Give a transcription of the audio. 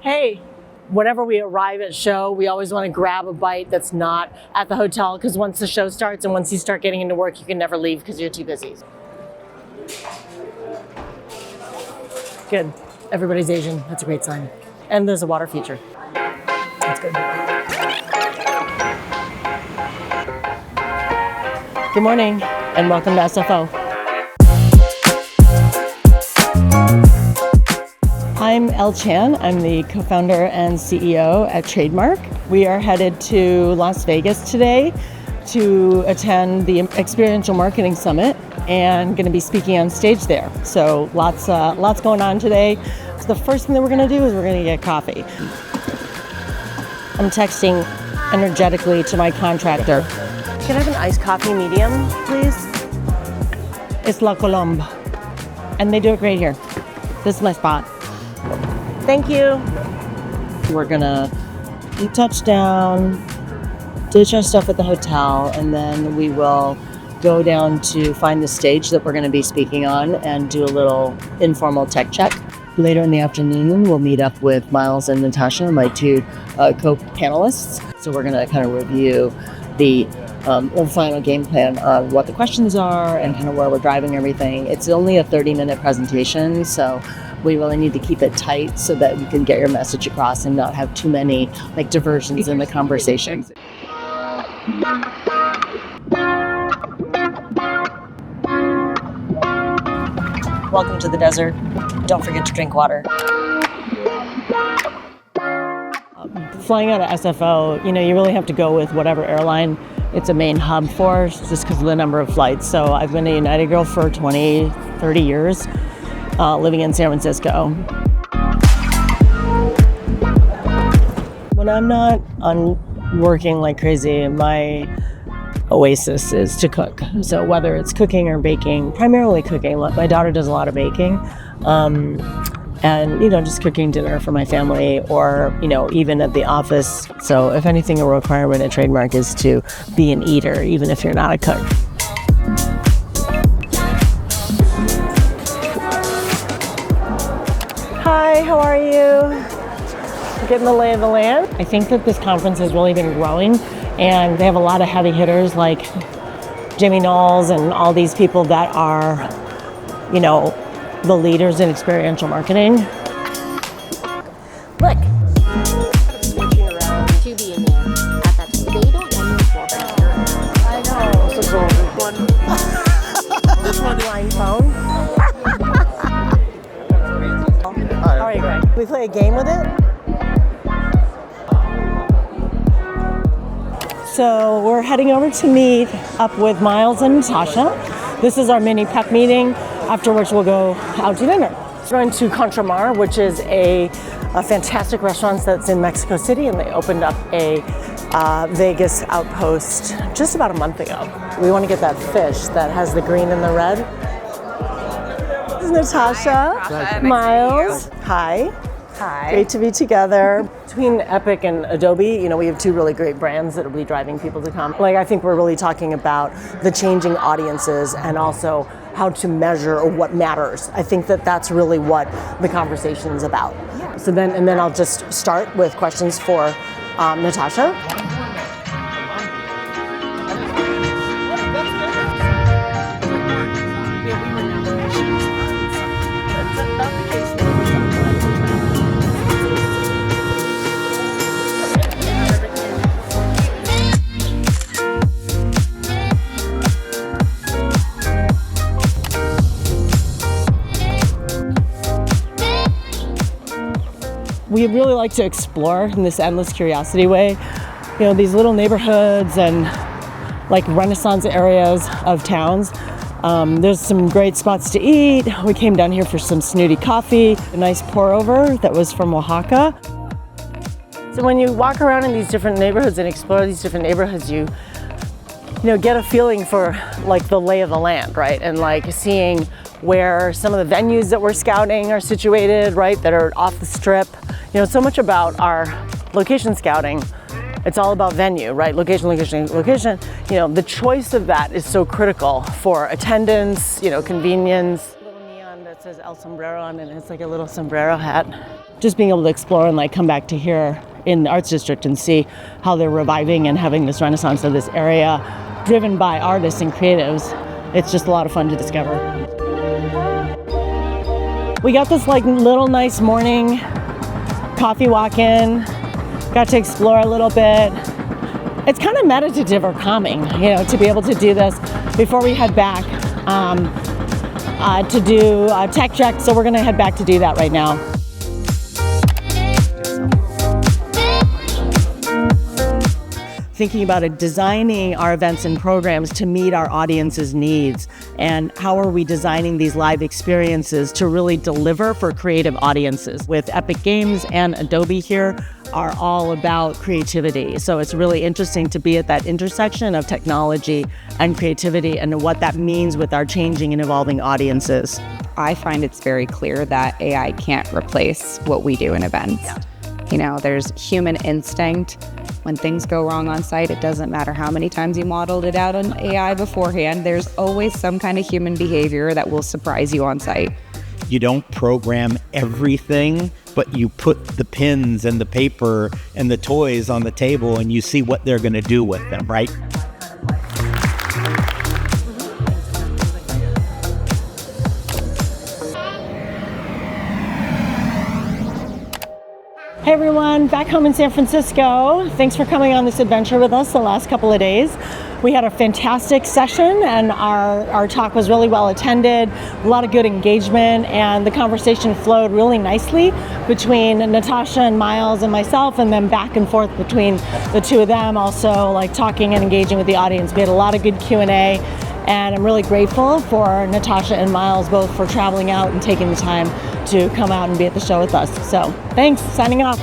Hey, whenever we arrive at show, we always want to grab a bite that's not at the hotel, because once the show starts and once you start getting into work, you can never leave because you're too busy. Good. Everybody's Asian. That's a great sign. And there's a water feature. That's good. Good morning and welcome to SFO. I'm Elle Chan. I'm the co-founder and CEO at TRADEMARK. We are headed to Las Vegas today to attend the Experiential Marketing Summit and going to be speaking on stage there. So lots going on today. So the first thing that we're going to do is we're going to get coffee. I'm texting energetically to my contractor. Can I have an iced coffee medium, please? It's La Colombe. And they do it great here. This is my spot. Thank you. We're gonna touch down, ditch our stuff at the hotel, and then we will go down to find the stage that we're gonna be speaking on and do a little informal tech check. Later in the afternoon, we'll meet up with Miles and Natascha, my two co-panelists. So we're gonna kind of review the final game plan on what the questions are and kind of where we're driving everything. It's only a 30-minute presentation, so we really need to keep it tight so that you can get your message across and not have too many diversions in the conversation. Welcome to the desert. Don't forget to drink water. Flying out of SFO, you really have to go with whatever airline it's a main hub for, just because of the number of flights. So I've been a United girl for 20, 30 years. Living in San Francisco. When I'm not working like crazy, my oasis is to cook. So whether it's cooking or baking, primarily cooking. My daughter does a lot of baking. And just cooking dinner for my family, or even at the office. So if anything, a requirement at TRADEMARK is to be an eater, even if you're not a cook. Hi, how are you? Getting the lay of the land. I think that this conference has really been growing, and they have a lot of heavy hitters like Jimmy Knowles and all these people that are, the leaders in experiential marketing. Look. Switching around to be in there at that. They don't end with I know. So go this one line phone. How are you going? Can we play a game with it? So we're heading over to meet up with Miles and Natascha. This is our mini prep meeting, after which we'll go out to dinner. We're going to Contramar, which is a fantastic restaurant that's in Mexico City, and they opened up a Vegas outpost just about a month ago. We want to get that fish that has the green and the red. This is Natascha. Hi, Miles. Hi. Hi. Great to be together. Between Epic and Adobe, we have two really great brands that will be driving people to come. I think we're really talking about the changing audiences and also how to measure what matters. I think that that's really what the conversation is about. Yeah. So then I'll just start with questions for Natascha. We really like to explore in this endless curiosity way, these little neighborhoods and Renaissance areas of towns. There's some great spots to eat. We came down here for some snooty coffee, a nice pour over that was from Oaxaca. So when you walk around in these different neighborhoods and explore these different neighborhoods, you get a feeling for the lay of the land, right? And seeing where some of the venues that we're scouting are situated, right, that are off the strip. So much about our location scouting, it's all about venue, right? Location. The choice of that is so critical for attendance, convenience. Little neon that says El Sombrero on it, and it's like a little sombrero hat. just being able to explore and like come back to here in the Arts District and see how they're reviving and having this renaissance of this area driven by artists and creatives. It's just a lot of fun to discover. We got this like little nice morning coffee walk-in, got to explore a little bit. It's kind of meditative or calming, to be able to do this before we head back to do a tech check. So we're going to head back to do that right now. Thinking about it, designing our events and programs to meet our audience's needs, and how are we designing these live experiences to really deliver for creative audiences. With Epic Games and Adobe here are all about creativity. So it's really interesting to be at that intersection of technology and creativity and what that means with our changing and evolving audiences. I find it's very clear that AI can't replace what we do in events. There's human instinct. When things go wrong on site, it doesn't matter how many times you modeled it out on AI beforehand, there's always some kind of human behavior that will surprise you on site. You don't program everything, but you put the pins and the paper and the toys on the table and you see what they're going to do with them, right? Hey everyone, back home in San Francisco. Thanks for coming on this adventure with us the last couple of days. We had a fantastic session and our talk was really well attended, a lot of good engagement, and the conversation flowed really nicely between Natascha and Miles and myself, and then back and forth between the two of them, also like talking and engaging with the audience. We had a lot of good Q&A, and I'm really grateful for Natascha and Miles both for traveling out and taking the time to come out and be at the show with us. So thanks, signing off.